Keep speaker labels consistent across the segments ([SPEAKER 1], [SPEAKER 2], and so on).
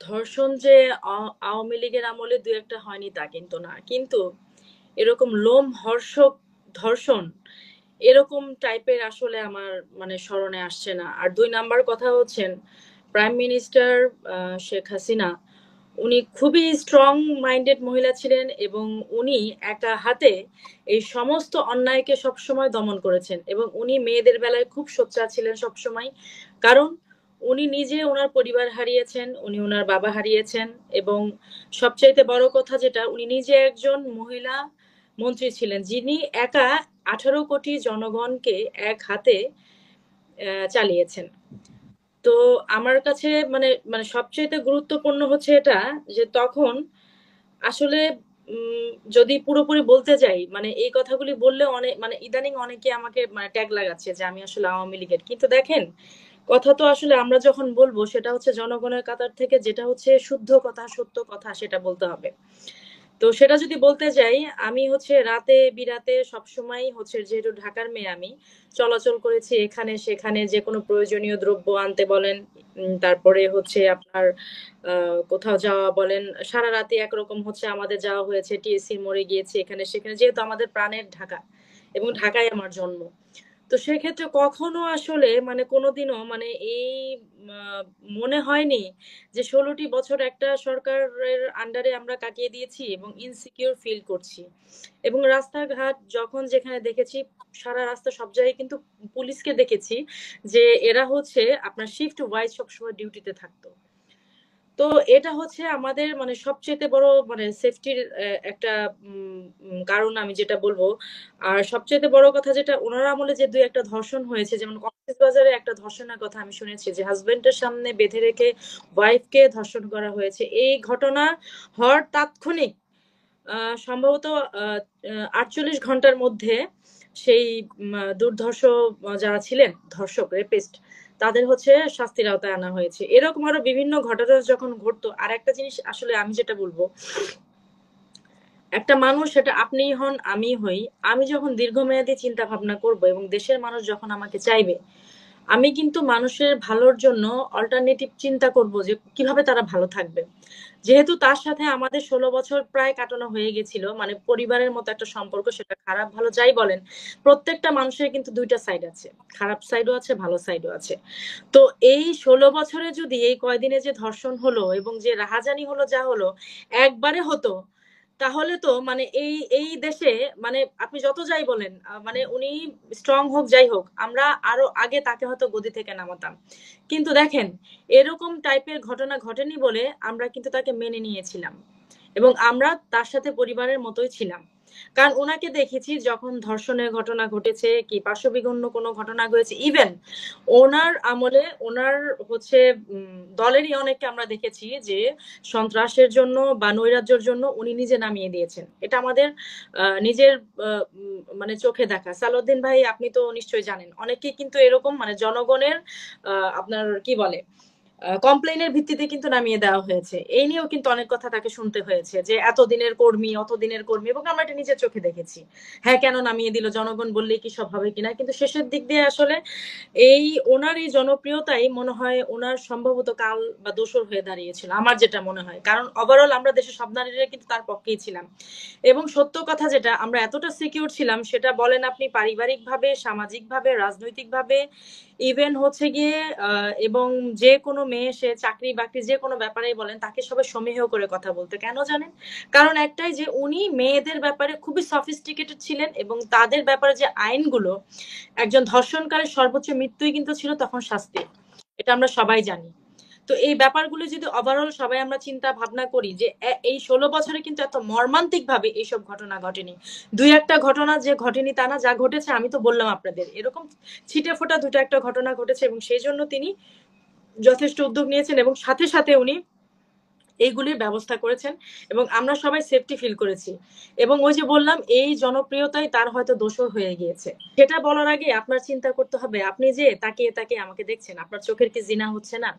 [SPEAKER 1] ধর্ষণ যে আওয়ামী লীগের আমলে দুই একটা হয়নি তা কিন্তু না, কিন্তু এরকম লোমহর্ষক ধর্ষণ এরকম টাইপের আসলে আমার মানে স্মরণে আসছে না। আর দুই নাম্বার কথা হচ্ছেন প্রাইম মিনিস্টার শেখ হাসিনা, উনি খুবই স্ট্রং মাইন্ডেড মহিলা ছিলেন এবং উনি একা হাতে এই সমস্ত অন্যায়কে সবসময় দমন করেছেন এবং উনি মেয়েদের বেলায় খুব সোচ্চার ছিলেন সবসময়। কারণ উনি নিজে ওনার পরিবার হারিয়েছেন, উনি ওনার বাবা হারিয়েছেন এবং সবচাইতে বড় কথা যেটা, উনি নিজে একজন মহিলা মন্ত্রী ছিলেন যিনি একা 18 কোটি জনগণকে এক হাতে চালিয়েছেন। তো আমার কাছে মানে মানে সবচেয়ে গুরুত্বপূর্ণ হচ্ছে এটা যে তখন আসলে যদি পুরোপুরি বলতে যাই মানে এই কথাগুলি বললে অনেক মানে ইদানিং অনেকে আমাকে মানে ট্যাগ লাগাচ্ছে যে আমি আসলে আওয়ামী লীগের, কিন্তু দেখেন কথা তো আসলে আমরা যখন বলবো সেটা হচ্ছে জনগণের কাতার থেকে যেটা হচ্ছে শুদ্ধ কথা সত্য কথা সেটা বলতে হবে। তো সেটা যদি বলতে যাই, আমি হচ্ছে রাতে বিরাতে সবসময় হচ্ছে যেহেতু ঢাকার মেয়ে আমি চলাচল করেছি এখানে সেখানে, যে কোনো প্রয়োজনীয় দ্রব্য আনতে বলেন, তারপরে হচ্ছে আপনার কোথাও যাওয়া বলেন, সারা রাতে একরকম হচ্ছে আমাদের যাওয়া হয়েছে, টিএসসি মোড়ে গিয়েছি এখানে সেখানে, যেহেতু আমাদের প্রাণের ঢাকা এবং ঢাকায় আমার জন্ম। তো সেক্ষেত্রে কখনো আসলে মানে কোনোদিনও মানে এই আহ, মনে হয়নি যে 16টি বছর একটা সরকারের আন্ডারে আমরা কাটিয়ে দিয়েছি এবং ইনসিকিউর ফিল করছি। এবং রাস্তাঘাট যখন যেখানে দেখেছি, সারা রাস্তা সব জায়গায় কিন্তু পুলিশকে দেখেছি যে এরা হচ্ছে আপনার শিফট ওয়াইজ সবসময় ডিউটিতে থাকতো। তো এটা হচ্ছে আমাদের মানে সবচেয়ে বড় মানে সেফটির একটা কারণ আমি যেটা বলবো। আর সবচেয়ে বড় কথা যেটা, ওনার আমলে যে দুই একটা ধর্ষণ হয়েছে, যেমন কক্সবাজারে একটা ধর্ষণের কথা আমি শুনেছি যে হাজবেন্ডের সামনে বেঁধে রেখে ওয়াইফকে ধর্ষণ করা হয়েছে। এই ঘটনা হওয়ার তাৎক্ষণিক সম্ভবত 48 ঘন্টার মধ্যে সেই দুর্ধর্ষ যারা ছিলেন ধর্ষক রেপিস্ট তাদের হচ্ছে শাস্তির আওতায় আনা হয়েছে। এরকম আরো বিভিন্ন ঘটনা যখন ঘটতো। আর একটা জিনিস আসলে আমি যেটা বলবো, একটা মানুষ, সেটা আপনিই হন আমি হই, আমি যখন দীর্ঘমেয়াদী চিন্তা ভাবনা করব এবং দেশের মানুষ যখন আমাকে চাইবে, আমি কিন্তু মানুষের ভালোর জন্য অল্টারনেটিভ চিন্তা করব যে কিভাবে তারা ভালো থাকবে। যেহেতু তার সাথে আমাদের 16 বছর প্রায় কাটানো হয়ে গেছিল, মানে পরিবারের মতো একটা সম্পর্ক, সেটা খারাপ ভালো যাই বলেন, প্রত্যেকটা মানুষের কিন্তু দুইটা সাইড আছে, খারাপ সাইডও আছে ভালো সাইডও আছে। তো এই 16 বছরে যদি এই কয়দিনে যে ধর্ষণ হলো এবং যে রাহাজানি হলো যা হলো একবারে হতো, তাহলে তো মানে এই এই দেশে মানে আপনি যত যাই বলেন মানে উনি স্ট্রং হোক যাই হোক, আমরা আরো আগে তাকে হয়তো গদি থেকে নামাতাম। কিন্তু দেখেন এরকম টাইপের ঘটনা ঘটেনি বলে আমরা কিন্তু তাকে মেনে নিয়েছিলাম এবং আমরা তার সাথে পরিবারের মতোই ছিলাম। কারণ ওনাকে দেখেছি যখন ধর্ষণের ঘটনা ঘটেছে কি পাশবিকন্য কোনো ঘটনা হয়েছে, ইভেন ওনার আমলে ওনার হচ্ছে দলেরই অনেককে আমরা দেখেছি যে সন্ত্রাসের জন্য বা নৈরাজ্যের জন্য উনি নিজে নামিয়ে দিয়েছেন। এটা আমাদের নিজের মানে চোখে দেখা। সালাউদ্দিন ভাই আপনি তো নিশ্চয়ই জানেন, অনেকেই কিন্তু এরকম মানে জনগণের আপনার কি বলে কমপ্লেনের ভিত্তিতে কিন্তু নামিয়ে দেওয়া হয়েছে। এই নিয়েও কিন্তু অনেক কথা তাকে শুনতে হয়েছে যে এতদিনের কর্মী অতদিনের কর্মী, এবং আমরা এটা নিজের চোখে দেখেছি। হ্যাঁ, কেন নামিয়ে দিল, জনগণ বললেই কি সব হবে কিনা, কিন্তু শেষের দিক দিয়ে আসলে এই ওনার এই জনপ্রিয়তাই মনে হয় ওনার সম্ভবত কাল বা দোসর হয়ে দাঁড়িয়েছিল, আমার যেটা মনে হয়। কারণ ওভারঅল আমরা দেশের সব নারীরা কিন্তু তার পক্ষেই ছিলাম। এবং সত্য কথা যেটা, আমরা এতটা সিকিউর ছিলাম, সেটা বলেন আপনি পারিবারিক ভাবে, সামাজিক ভাবে, রাজনৈতিক ভাবে, ইভেন হচ্ছে গিয়ে এবং যে কোনো মেয়ে সে চাকরি বাকরি যে কোনো ব্যাপারেই বলেন, তাকে সবাই সমীহ করে কথা বলতে, কেন জানেন? কারণ একটাই যে উনি মেয়েদের ব্যাপারে খুবই সফিস্টিকেটেড ছিলেন এবং তাদের ব্যাপারে যে আইনগুলো, একজন ধর্ষণকারীর সর্বোচ্চ মৃত্যুই কিন্তু ছিল তখন শাস্তি, এটা আমরা সবাই জানি। তো এই ব্যাপারগুলো যদি ওভারঅল সবাই আমরা চিন্তা ভাবনা করি যে এই 16 বছরে কিন্তু এত মর্মান্তিক ভাবে এইসব ঘটনা ঘটেনি। দুই একটা ঘটনা যে ঘটেনি তা না, যা ঘটেছে আমি তো বললাম আপনাদের, এরকম ছিটে ফোটা দুটো একটা ঘটনা ঘটেছে এবং সেই জন্য তিনি যথেষ্ট উদ্যোগ নিয়েছেন এবং সাথে সাথে উনি এইগুলির ব্যবস্থা করেছেন এবং আমরা সবাই সেফটি ফিল করেছি। এবং ওই যে বললাম এই জনপ্রিয়তাই তার হয়তো দোষর হয়ে গিয়েছে। সেটা বলার আগে আপনার চিন্তা করতে হবে, আপনি যে তাকিয়ে তাকিয়ে আমাকে দেখছেন, আপনার চোখের কি জিনা হচ্ছে না?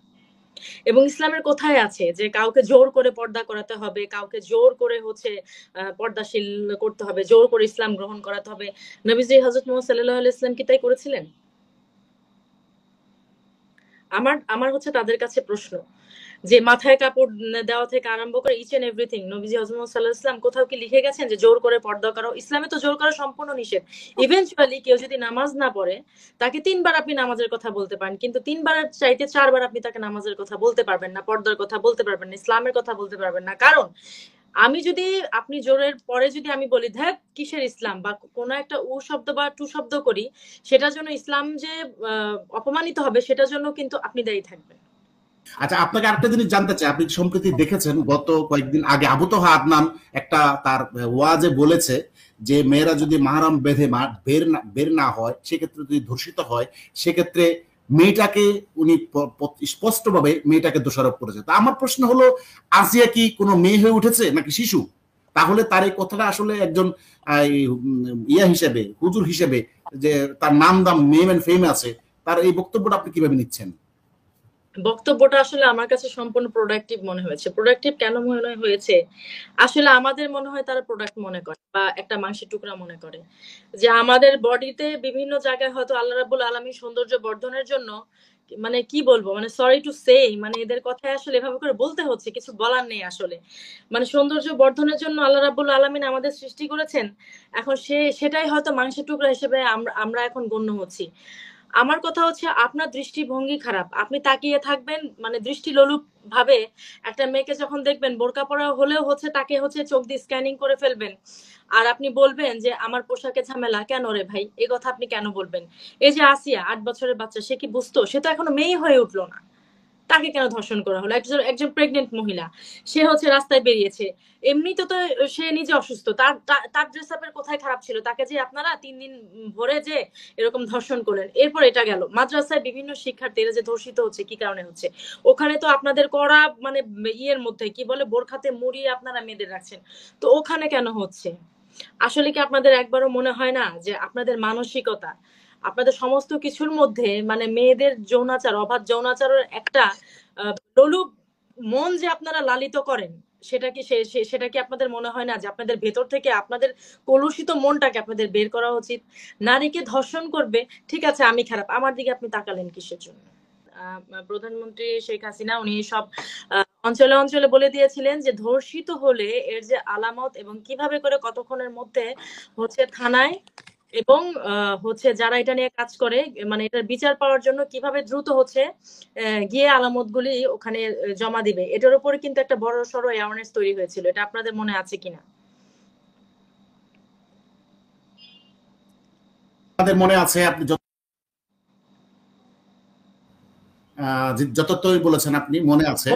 [SPEAKER 1] এবং ইসলামের কোথায় আছে যে কাউকে জোর করে পর্দা করাতে হবে, কাউকে জোর করে হচ্ছে পর্দাশীল করতে হবে, জোর করে ইসলাম গ্রহণ করাতে হবে? নবীজি হযরত মুহাম্মদ সাল্লাল্লাহু আলাইহি ওয়াসাল্লাম কি তাই করেছিলেন? আমার আমার হচ্ছে তাদের কাছে প্রশ্ন। যে মাথায় কাপড় দেওয়া থেকে আরম্ভ করে ইচ এন্ড এভরিথিং, নবীজি হযরত মুহাম্মদ সাল্লাল্লাহু আলাইহি ওয়াসাল্লাম কোথাও কি লিখে গেছেন যে জোর করে পর্দা করো? ইসলামে তো জোর করা সম্পূর্ণ নিষেধ। ইভেনচুয়ালি কেউ যদি নামাজ না পড়ে তাকে ৩ বার আপনি নামাজের কথা বলতে পারেন, কিন্তু ৩ বারের চাইতে ৪ বার আপনি তাকে নামাজের কথা বলতে পারবেন না, পর্দার কথা বলতে পারবেন না, ইসলামের কথা বলতে পারবেন না। কারণ আমি যদি আপনি জোরের পরে যদি আমি বলি ধ্যাত কিসের ইসলাম, বা কোনো একটা উ শব্দ বা টু শব্দ করি, সেটার জন্য ইসলাম যে অপমানিত হবে সেটার জন্য কিন্তু আপনি দায়ী থাকবেন।
[SPEAKER 2] আচ্ছা, আপনাকে আরেকটা জিনিস জানতে চাই। আপনি সম্প্রতি দেখেছেন গত কয়েকদিন আগে আবু তোহা আদনান একটা তার ওয়াজে বলেছে যে মেয়েরা যদি মাহরাম বেঁধে বের না হয়, সেক্ষেত্রে যদি ধর্ষিত হয়, সেক্ষেত্রে মেয়েটাকে উনি স্পষ্টভাবে মেয়েটাকে দোষারোপ করেছে। তা আমার প্রশ্ন হলো, আসিয়া কি কোনো মেয়ে হয়ে উঠেছে নাকি শিশু? তাহলে তার এই কথাটা আসলে একজন ইয়া হিসেবে, হুজুর হিসেবে, যে তার নাম দাম নেম এন্ড ফেম আছে, তার এই বক্তব্যটা আপনি কিভাবে নিচ্ছেন?
[SPEAKER 1] বক্তব্যটা আসলে আমার কাছে সম্পূর্ণ প্রোডাক্টিভ মনে হয়েছে। প্রোডাক্টিভ কেন মনে হয়েছে? আসলে আমাদের মনে হয় তারা প্রোডাক্ট মনে করে বা একটা মাংসের টুকরা মনে করে। যে আমাদের বডিতে বিভিন্ন জায়গায় হয়তো আল্লাহ রাব্বুল আলামিন সৌন্দর্য বর্ধনের জন্য, মানে কি বলবো, মানে সরি টু সে, মানে এদের কথায় আসলে এভাবে করে বলতে হচ্ছে, কিছু বলার নেই আসলে। মানে সৌন্দর্য বর্ধনের জন্য আল্লাহ রাব্বুল আলামিন আমাদের সৃষ্টি করেছেন। এখন সেটাই হয়তো মাংসের টুকরা হিসেবে আমরা এখন গণ্য হচ্ছি। আমার কথা হচ্ছে আপনার দৃষ্টিভঙ্গি খারাপ। আপনি তাকিয়ে থাকবেন মানে দৃষ্টিলোলুপ ভাবে একটা মেয়েকে যখন দেখবেন বোরকা পরা হলেও হচ্ছে তাকে হচ্ছে চোখ দিয়ে স্ক্যানিং করে ফেলবেন। আর আপনি বলবেন যে আমার পোশাকে ঝামেলা কেন রে ভাই? এই কথা আপনি কেন বলবেন? এই যে আসিয়া ৮ বছরের বাচ্চা, সে কি বুঝতো? সে তো এখনো মেয়ে হয়ে উঠলো না। তাকে কেন ধর্ষণ করা হলো? একজন প্রেগনেন্ট মহিলা, সে হচ্ছে রাস্তায় বেরিয়েছে। এমনিতে তো সে নিজে অসুস্থ, তার ড্রেস আপের কোথায় খারাপ ছিল? তাকে যে আপনারা ৩ দিন ভরে যে এরকম ধর্ষণ করলেন। এরপর এটা গেল মাদ্রাসায় বিভিন্ন শিক্ষার্থীরা যে ধর্ষিত হচ্ছে, কি কারণে হচ্ছে? ওখানে তো আপনাদের কড়া মানে ইয়ের মধ্যে কি বলে বোরখাতে মুড়িয়ে আপনারা মেয়েদের রাখছেন, তো ওখানে কেন হচ্ছে? আসলে কি আপনাদের একবারও মনে হয় না যে আপনাদের মানসিকতা, আপনাদের সমস্ত কিছুর মধ্যে মানে মেয়েদের যৌনাচার, অবাধ যৌনাচারের একটা লোলুপ মন যে আপনারা লালিত করেন, সেটা কি সেটা কি আপনাদের মনে হয় না যে আপনাদের ভেতর থেকে আপনাদের কলুষিত মনটাকে আপনাদের বের করা উচিত? নারীকে ধর্ষণ করবে, ঠিক আছে আমি খারাপ, আমার দিকে আপনি তাকালেন কিসের জন্য? প্রধানমন্ত্রী শেখ হাসিনা উনি সব অঞ্চলে অঞ্চলে বলে দিয়েছিলেন যে ধর্ষিত হলে এর যে আলামত এবং কিভাবে করে কতক্ষণের মধ্যে হচ্ছে থানায় এবং হচ্ছে যারা এটা নিয়ে কাজ করে মানে এটার বিচার পাওয়ার জন্য কিভাবে দ্রুত হচ্ছে গিয়ে আলামতগুলি ওখানে জমা দিবে, এটার উপরে কিন্তু একটা বড় সড় অ্যাওয়ারনেস তৈরি হয়েছিল। এটা আপনাদের মনে আছে কিনা?
[SPEAKER 2] আমাদের মনে আছে। আপনি যথার্থই বলেছেন, আপনি মনে আছে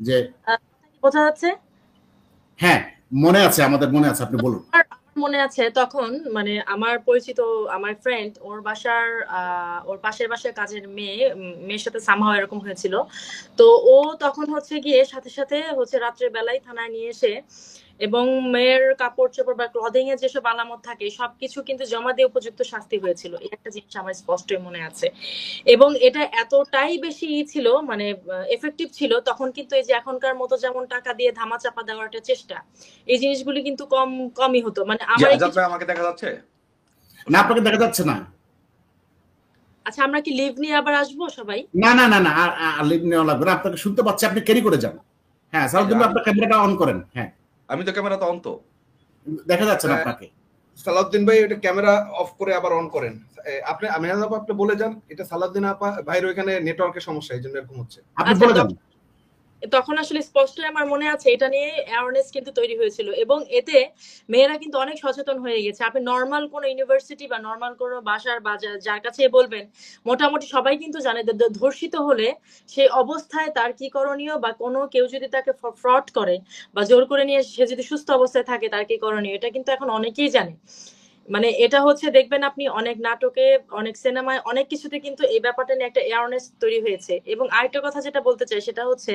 [SPEAKER 2] যে
[SPEAKER 1] বোঝা যাচ্ছে?
[SPEAKER 2] হ্যাঁ, মনে আছে, আমাদের মনে আছে, আপনি বলুন।
[SPEAKER 1] আমার মনে আছে তখন মানে আমার পরিচিত আমার ফ্রেন্ড, ওর বাসার ওর পাশের বাসার কাজের মেয়ের সাথে সামহাও এরকম হয়েছিল। তো ও তখন হচ্ছে গিয়ে সাথে সাথে হচ্ছে রাত্রের বেলায় থানায় নিয়ে এসে এবং মেয়ের কাপড় চোপড় বা ক্লদিং এর যেসব আলামত থাকে সবকিছু কিন্তু জমা দিয়ে উপযুক্ত শাস্তি হয়েছিল। এই একটা জিনিস আমার স্পষ্টই মনে আছে। এবং এটা এতটাই বেশি ছিল মানে এফেক্টিভ ছিল তখন, কিন্তু এই যে এখনকার মতো যেমন টাকা দিয়ে ধামাচাপা দেওয়ার একটা চেষ্টা, এই জিনিসগুলি কিন্তু কমই হতো। মানে আমার
[SPEAKER 3] আমাকে দেখা যাচ্ছে
[SPEAKER 2] না, আপনাকে দেখা যাচ্ছে না।
[SPEAKER 1] আচ্ছা, আমরা কি লিভ নিয়ে আবার আসবো সবাই?
[SPEAKER 2] না না না না, লিভ নেওয়া লাগবে না, আপনাকে শুনতে পাচ্ছি, আপনি ক্যারি করে যান। হ্যাঁ, সালাউদ্দিন ভাই, আপনার ক্যামেরাটা অন করেন। হ্যাঁ,
[SPEAKER 3] আমি তো ক্যামেরা তো অন তো
[SPEAKER 2] দেখা যাচ্ছে না আপনাকে।
[SPEAKER 4] সালাউদ্দিন ভাই এটা ক্যামেরা অফ করে আবার অন করেন। আপনি আমিনাজ আপা আপনি বলে যান, এটা সালাউদ্দিন আপা ভাইয়ের ওইখানে নেটওয়ার্কের সমস্যা, এই জন্য এরকম হচ্ছে।
[SPEAKER 2] আপনি বলে যান।
[SPEAKER 1] তখন আসলে স্পষ্ট আমার মনে আছে এটা নিয়ে অ্যাওয়ারনেস কিন্তু তৈরি হয়েছিল এবং এতে মেয়েরা কিন্তু অনেক সচেতন হয়ে গেছে। আপনি নর্মাল কোনো ইউনিভার্সিটি বা নর্মাল কোনো বাসার বা যার কাছে বলবেন, মোটামুটি সবাই কিন্তু জানে ধর্ষিত হলে সেই অবস্থায় তার কি করণীয়, বা কোনো কেউ যদি তাকে ফ্রড করে বা জোর করে নিয়ে সে যদি সুস্থ অবস্থায় থাকে তার কি করণীয়, এটা কিন্তু এখন অনেকেই জানে। মানে এটা হচ্ছে দেখবেন আপনি অনেক নাটকে, অনেক সিনেমায়, অনেক কিছুতে কিন্তু এই ব্যাপারটা নিয়ে একটা অ্যাওয়ারনেস তৈরি হয়েছে। এবং আরেকটা কথা যেটা বলতে চাই সেটা হচ্ছে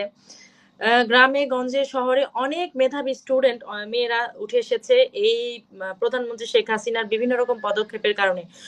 [SPEAKER 1] গ্রামে গঞ্জে শহরে অনেক মেধাবী স্টুডেন্ট মেয়েরা উঠে এসেছে এই প্রধানমন্ত্রী শেখ হাসিনার বিভিন্ন রকম পদক্ষেপের কারণে।